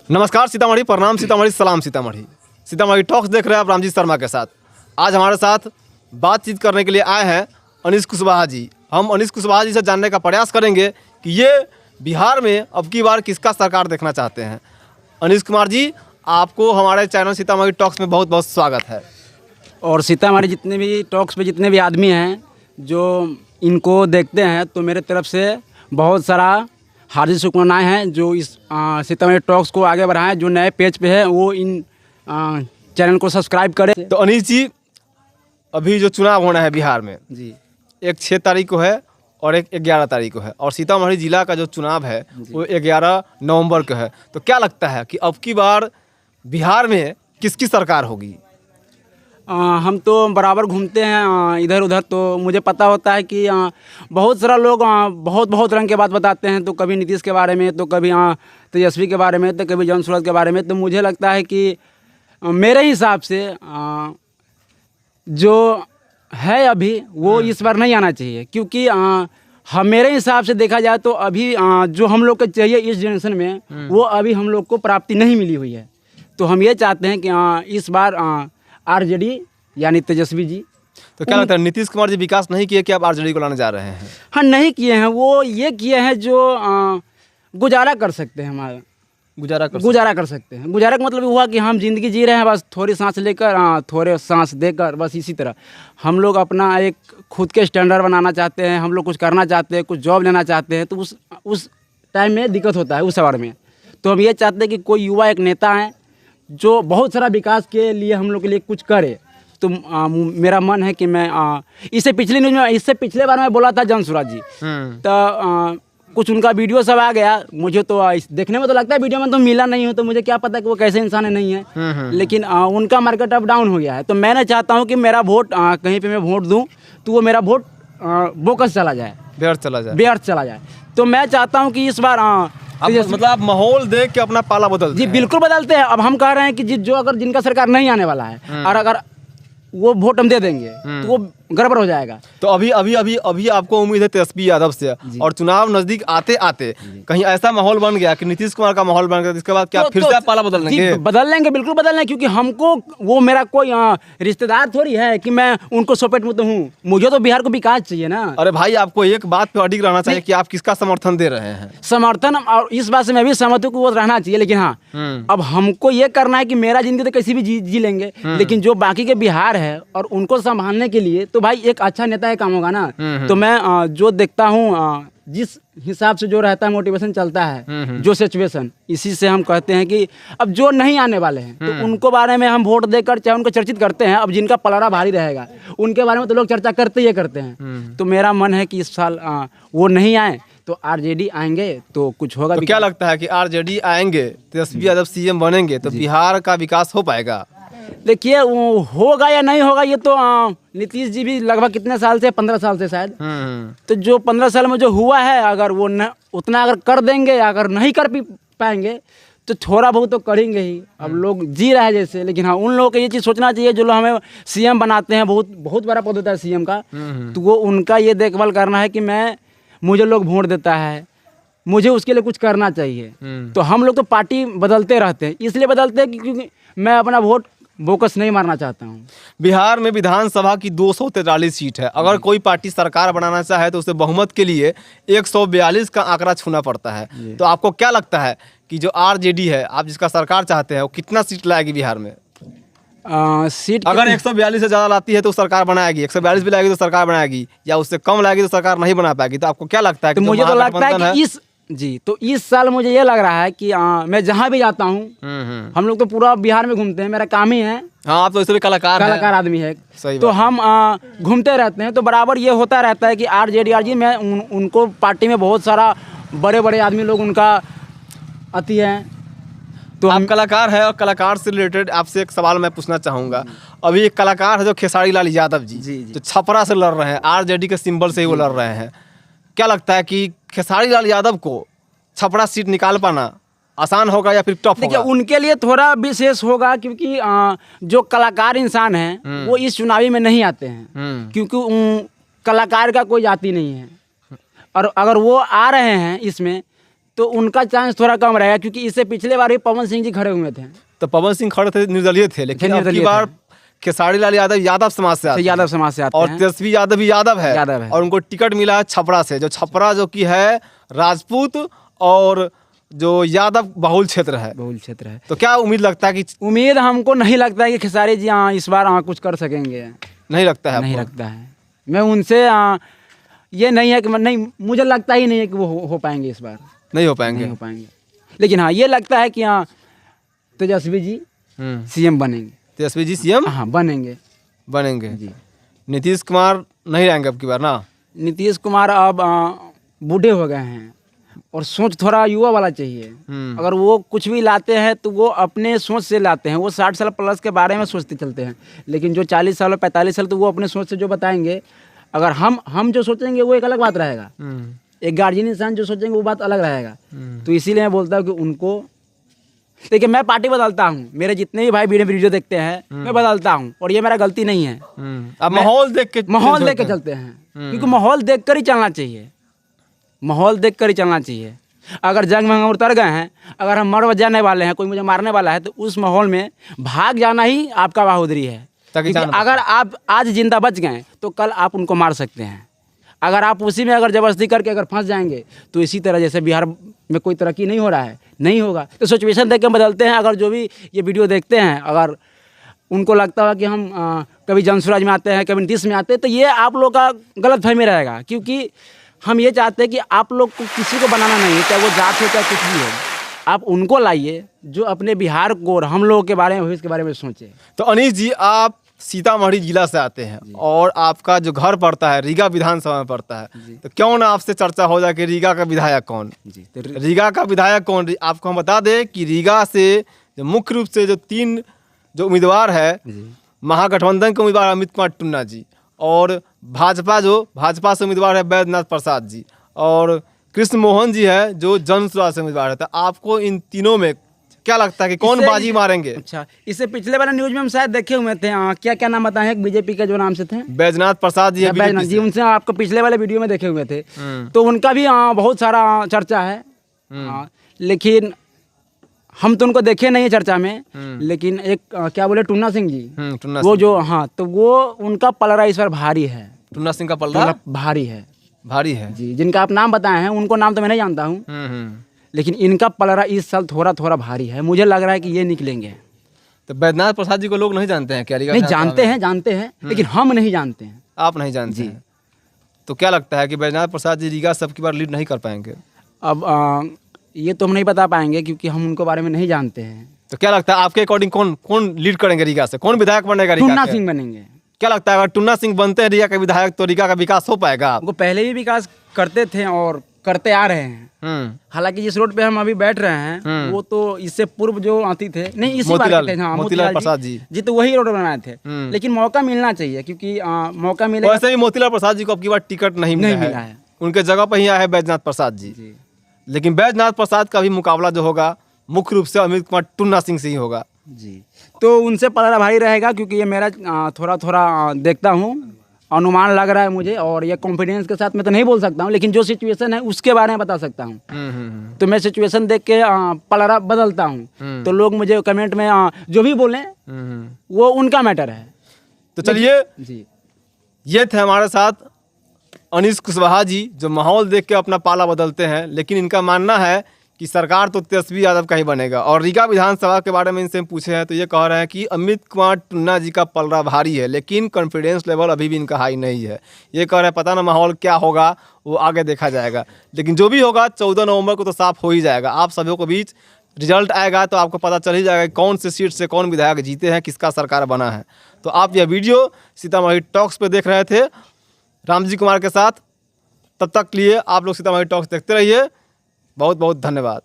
नमस्कार सीतामढ़ी, प्रणाम सीतामढ़ी, सलाम सीतामढ़ी। सीतामढ़ी टॉक्स देख रहे हैं आप रामजी शर्मा के साथ। आज हमारे साथ बातचीत करने के लिए आए हैं अनीश कुशवाहा जी। हम अनीश कुशवाहा जी से जानने का प्रयास करेंगे कि ये बिहार में अब की बार किसका सरकार देखना चाहते हैं। अनीश कुमार जी, आपको हमारे चैनल सीतामढ़ी टॉक्स में बहुत बहुत स्वागत है। और सीतामढ़ी जितने भी टॉक्स पे जितने भी आदमी हैं जो इनको देखते हैं, तो मेरे तरफ से बहुत सारा हार्दिक शुभकामनाएं हैं जो इस सीतामढ़ी टॉक्स को आगे बढ़ाएं। जो नए पेज पे है वो इन चैनल को सब्सक्राइब करें। तो अनीश जी, अभी जो चुनाव होना है बिहार में जी, एक 6 तारीख को है और एक 11 तारीख को है, और सीतामढ़ी जिला का जो चुनाव है वो 11 नवंबर को है। तो क्या लगता है कि अब की बार बिहार में किसकी सरकार होगी? हम तो बराबर घूमते हैं इधर उधर, तो मुझे पता होता है कि बहुत सारा लोग बहुत रंग के बात बताते हैं। तो कभी नीतीश के बारे में, तो कभी तेजस्वी के बारे में, तो कभी जनसुरत के बारे में। तो मुझे लगता है कि मेरे हिसाब से जो है अभी वो इस बार नहीं आना चाहिए, क्योंकि हम मेरे हिसाब से देखा जाए तो अभी जो हम लोग को चाहिए इस जनरेशन में वो अभी हम लोग को प्राप्ति नहीं मिली हुई है। तो हम ये चाहते हैं कि इस बार आरजेडी यानी तेजस्वी जी। तो क्या लगता है नीतीश कुमार जी विकास नहीं किए कि आप आरजेडी को लाने जा रहे हैं? हाँ, नहीं किए हैं। वो ये किए हैं जो गुजारा कर सकते हैं, हमारा गुजारा कर सकते हैं। गुजारा का मतलब हुआ कि हम जिंदगी जी रहे हैं, बस थोड़ी सांस लेकर थोड़े सांस देकर, बस इसी तरह हम लोग अपना एक खुद के स्टैंडर्ड बनाना चाहते हैं। हम लोग कुछ करना चाहते हैं, कुछ जॉब लेना चाहते हैं, तो उस टाइम में दिक्कत होता है, उस आवर में। तो हम ये चाहते हैं कि कोई युवा एक नेता है जो बहुत सारा विकास के लिए हम लोग के लिए कुछ करे। तो मेरा मन है कि मैं इससे पिछले बार मैं बोला था जनसुराज जी, तो कुछ उनका वीडियो सब आ गया। मुझे तो देखने में तो लगता है वीडियो में तो मिला नहीं हूँ, तो मुझे क्या पता कि वो कैसे इंसान है नहीं है। लेकिन उनका मार्केट अप डाउन हो गया है। तो मैं चाहता हूँ कि मेरा वोट कहीं पे मैं वोट दूँ तो वो मेरा वोट बोकस चला जाए, व्यर्थ चला जाए। तो मैं चाहता हूँ कि इस बार मतलब आप माहौल देख के अपना पाला बदलते जी, बिल्कुल बदलते हैं। अब हम कह रहे हैं कि जो अगर जिनका सरकार नहीं आने वाला है और अगर वो वोट हम दे देंगे तो वो गड़बड़ हो जाएगा। तो अभी आपको उम्मीद है तेजस्वी यादव से, और चुनाव नजदीक आते आते कहीं ऐसा माहौल बन गया कि नीतीश कुमार का माहौल बन गया, इसके बाद क्या फिर से आप पाला बदल लेंगे? बदल लेंगे, बिल्कुल बदल लेंगे, क्योंकि हमको वो मेरा कोई रिश्तेदार थोड़ी है कि मैं उनको सपोर्ट में तो हूँ। मुझे तो बिहार को विकास चाहिए ना। अरे भाई, आपको एक बात पे अडिग रहना चाहिए कि आप किसका समर्थन दे रहे हैं। समर्थन, और इस बात से मैं भी सहमत हूँ कि वो रहना चाहिए। लेकिन हाँ, अब हमको ये करना है कि मेरा जिंदगी तो कैसी भी जी लेंगे, लेकिन जो बाकी के बिहार है और उनको संभालने के लिए तो भाई एक अच्छा नेता है काम होगा ना। तो मैं जो देखता हूँ, जिस हिसाब से जो रहता है, मोटिवेशन चलता है, जो सिचुएशन, इसी से हम कहते हैं कि अब जो नहीं आने वाले हैं तो उनको बारे में हम वोट देकर चाहे उनको चर्चित करते हैं। अब जिनका पलड़ा भारी रहेगा उनके बारे में तो लोग चर्चा करते हैं। तो मेरा मन है कि इस साल वो नहीं आए तो आरजेडी आएंगे तो कुछ होगा। तो क्या लगता है कि आरजेडी आएंगे, तेजस्वी यादव सीएम बनेंगे तो बिहार का विकास हो पाएगा? देखिए, वो होगा या नहीं होगा ये तो नीतीश जी भी लगभग कितने साल से, 15 साल से शायद, तो जो 15 साल में जो हुआ है, अगर वो उतना अगर कर देंगे, अगर नहीं कर पाएंगे तो थोड़ा बहुत तो करेंगे ही। अब लोग जी रहे हैं जैसे, लेकिन हाँ, उन लोगों को ये चीज़ सोचना चाहिए जो लोग हमें सीएम बनाते हैं, बहुत बड़ा पद होता है सीएम का, तो वो उनका ये देखभाल करना है कि मुझे लोग वोट देता है, मुझे उसके लिए कुछ करना चाहिए। तो हम लोग तो पार्टी बदलते रहते हैं, इसलिए बदलते हैं क्योंकि मैं अपना वोट बोकस नहीं मारना चाहता हूँ। बिहार में विधानसभा की 243 सीट है। अगर कोई पार्टी सरकार बनाना चाहे तो उसे बहुमत के लिए 142 का आंकड़ा छूना पड़ता है। तो आपको क्या लगता है कि जो आरजेडी है, आप जिसका सरकार चाहते हैं, वो कितना सीट लाएगी बिहार में? सीट अगर 142 से ज़्यादा लाती है तो सरकार बनाएगी, 142 भी लाएगी तो सरकार बनाएगी, या उससे कम लाएगी तो सरकार नहीं बना पाएगी। तो आपको क्या लगता है? तो मुझे तो लगता है कि इस साल मुझे ये लग रहा है कि मैं जहाँ भी जाता हूँ, हम लोग तो पूरा बिहार में घूमते हैं, मेरा काम ही है। हाँ, आप तो इसलिए कलाकार आदमी है। तो हम घूमते रहते हैं, तो बराबर ये होता रहता है कि आरजेडी मैं उनको पार्टी में बहुत सारा बड़े आदमी लोग उनका आती हैं। तो आप कलाकार है, और कलाकार से रिलेटेड आपसे एक सवाल मैं पूछना चाहूँगा। अभी एक कलाकार है जो खेसारी लाल यादव जी, जो छपरा से लड़ रहे हैं, आरजेडी के सिंबल से ही वो लड़ रहे हैं। क्या लगता है कि खेसारी लाल यादव को छपरा सीट निकाल पाना आसान होगा या फिर टफ होगा? देखिए, उनके लिए थोड़ा विशेष होगा, क्योंकि जो कलाकार इंसान हैं वो इस चुनावी में नहीं आते हैं, क्योंकि कलाकार का कोई जाति नहीं है। और अगर वो आ रहे हैं इसमें तो उनका चांस थोड़ा कम रहेगा, क्योंकि इससे पिछले बार भी पवन सिंह जी खड़े हुए थे। तो पवन सिंह खड़े थे, निर्दलीय थे, लेकिन अब की निर्दलीय बार खेसारी लाल यादव यादव समाज से आते हैं। यादव समाज से आते और हैं। तेजस्वी यादव भी यादव है यादव है। और उनको टिकट मिला है छपरा से, जो छपरा जो कि है राजपूत और जो यादव बहुल क्षेत्र है। बहुल क्षेत्र है। तो क्या उम्मीद लगता है कि उम्मीद हमको नहीं लगता है कि खेसारी जी इस बार कुछ कर सकेंगे। नहीं लगता है? नहीं लगता है। मैं उनसे ये नहीं है कि नहीं, मुझे लगता ही नहीं है कि वो हो पाएंगे इस बार। नहीं हो पाएंगे। नहीं हो पाएंगे, लेकिन हाँ ये लगता है कि तेजस्वी जी सीएम बनेंगे। तेजस्वी जी सीएम हाँ बनेंगे जी। नीतीश कुमार नहीं रहेंगे अब की बार ना? नीतीश कुमार अब बूढ़े हो गए हैं और सोच थोड़ा युवा वाला चाहिए। अगर वो कुछ भी लाते हैं तो वो अपने सोच से लाते हैं। वो 60 साल प्लस के बारे में सोचते चलते हैं, लेकिन जो 40 साल और 45 साल तो वो अपने सोच से जो बताएंगे। अगर हम जो सोचेंगे वो एक अलग बात रहेगा, एक गार्जियन इंसान जो सोचेंगे वो बात अलग रहेगा। तो इसीलिए मैं बोलता हूँ कि उनको देखिए, मैं पार्टी बदलता हूँ, मेरे जितने भी भाई वीडियो देखते हैं मैं बदलता हूँ, और ये मेरा गलती नहीं है। अब माहौल देख के चलते हैं, क्योंकि माहौल देख कर ही चलना चाहिए। माहौल देख कर ही चलना चाहिए। अगर जंग में हम उतर गए हैं, अगर हम मर जाने वाले हैं, कोई मुझे मारने वाला है, तो उस माहौल में भाग जाना ही आपका बहादुरी है। क्योंकि अगर आप आज जिंदा बच गए तो कल आप उनको मार सकते हैं। अगर आप उसी में अगर जबरदस्ती करके अगर फंस जाएंगे तो इसी तरह जैसे बिहार में कोई तरक्की नहीं हो रहा है, नहीं होगा। तो सिचुएशन देख के बदलते हैं। अगर जो भी ये वीडियो देखते हैं, अगर उनको लगता है कि हम कभी जनसुराज में आते हैं, कभी नीतीश में आते हैं, तो ये आप लोग का गलत फहमी रहेगा। क्योंकि हम ये चाहते हैं कि आप लोग को किसी को बनाना नहीं है, चाहे वो जात हो चाहे कुछ भी हो। आप उनको लाइए जो अपने बिहार को और हम लोगों के बारे में, भविष्य के बारे में सोचे। तो अनीश जी, आप सीतामढ़ी जिला से आते हैं और आपका जो घर पड़ता है रीगा विधानसभा में पड़ता है, तो क्यों ना आपसे चर्चा हो जाए कि रीगा का विधायक कौन? रीगा का विधायक कौन? आपको हम बता दें कि रीगा से जो मुख्य रूप से जो 3 जो उम्मीदवार है, महागठबंधन के उम्मीदवार अमित कुमार टुन्ना जी, और भाजपा से उम्मीदवार है बैद्यनाथ प्रसाद जी, और कृष्ण मोहन जी है जो जनसुराज से उम्मीदवार है। तो आपको इन तीनों में क्या लगता है कि कौन बाजी मारेंगे? अच्छा, इससे पिछले वाले न्यूज में हम शायद देखे हुए थे। क्या क्या नाम बताए हैं बीजेपी के जो नाम से थे? बैद्यनाथ प्रसाद जी, बैद्यनाथ जी, उनसे आपको पिछले वाले वीडियो में देखे हुए थे। तो उनका भी बहुत सारा चर्चा है। लेकिन हम तो उनको देखे नहीं है चर्चा में। लेकिन एक क्या बोले, टुन्ना सिंह जी, वो जो तो वो उनका पलड़ा इस बार भारी है। टुन्ना सिंह का पलड़ा भारी है जी। जिनका आप नाम बताए हैं उनको नाम तो मैं नहीं जानता हूँ, लेकिन इनका पलड़ा इस साल थोड़ा भारी है। मुझे लग रहा है कि ये निकलेंगे। तो बैद्यनाथ प्रसाद जी को लोग नहीं जानते हैं क्या? नहीं, जानते हैं लेकिन हम नहीं जानते हैं। आप नहीं जानते हैं? तो क्या लगता है कि बैद्यनाथ प्रसाद जी रीगा सबकी बार लीड नहीं कर पाएंगे? अब ये तो हम नहीं बता पाएंगे क्योंकि हम उनको बारे में नहीं जानते हैं। तो क्या लगता है आपके अकॉर्डिंग कौन लीड करेंगे रीगा से? कौन विधायक बनेगा रीगा? टुन्ना सिंह बनेंगे। क्या लगता है अगर टुन्ना सिंह बनते हैं रीगा के विधायक तो रीगा का विकास हो पाएगा? वो पहले भी विकास करते थे और करते आ रहे हैं। हालांकि जिस रोड पे हम अभी बैठ रहे हैं वो तो इससे पूर्व जो आती थे, नहीं इसी बात थे, मोतीलाल प्रसाद जी तो वही रोड बनाए थे। लेकिन मौका मिलना चाहिए, क्योंकि मौका मिले। वैसे भी मोतीलाल प्रसाद जी को अब की बार टिकट नहीं मिला है। उनके जगह पर ही आए हैं बैद्यनाथ प्रसाद जी। लेकिन बैद्यनाथ प्रसाद का भी मुकाबला जो होगा मुख्य रूप से अमित कुमार टुन्ना सिंह से ही होगा जी। तो उनसे पलड़ा भारी रहेगा, क्योंकि ये मेरा थोड़ा देखता हूँ, अनुमान लग रहा है मुझे। और ये कॉन्फिडेंस के साथ मैं तो नहीं बोल सकता हूँ, लेकिन जो सिचुएशन है उसके बारे में बता सकता हूँ। तो मैं सिचुएशन देख के पलड़ा बदलता हूँ। तो लोग मुझे कमेंट में जो भी बोलें वो उनका मैटर है। तो चलिए जी, ये थे हमारे साथ अनीश कुशवाहा जी, जो माहौल देख के अपना पाला बदलते हैं। लेकिन इनका मानना है कि सरकार तो तेजस्वी यादव का ही बनेगा। और रीगा विधानसभा के बारे में इनसे पूछे हैं तो ये कह रहे हैं कि अमित कुमार टुन्ना जी का पलड़ा भारी है, लेकिन कॉन्फिडेंस लेवल अभी भी इनका हाई नहीं है। ये कह रहे हैं पता ना माहौल क्या होगा, वो आगे देखा जाएगा। लेकिन जो भी होगा 14 नवंबर को तो साफ हो ही जाएगा। आप सभी को बीच रिजल्ट आएगा तो आपको पता चल ही जाएगा कौन से सीट से कौन विधायक जीते हैं, किसका सरकार बना है। तो आप यह वीडियो सीतामढ़ी टॉक्स पे देख रहे थे रामजी कुमार के साथ। तब तक लिए आप लोग सीतामढ़ी टॉक्स देखते रहिए। बहुत बहुत धन्यवाद।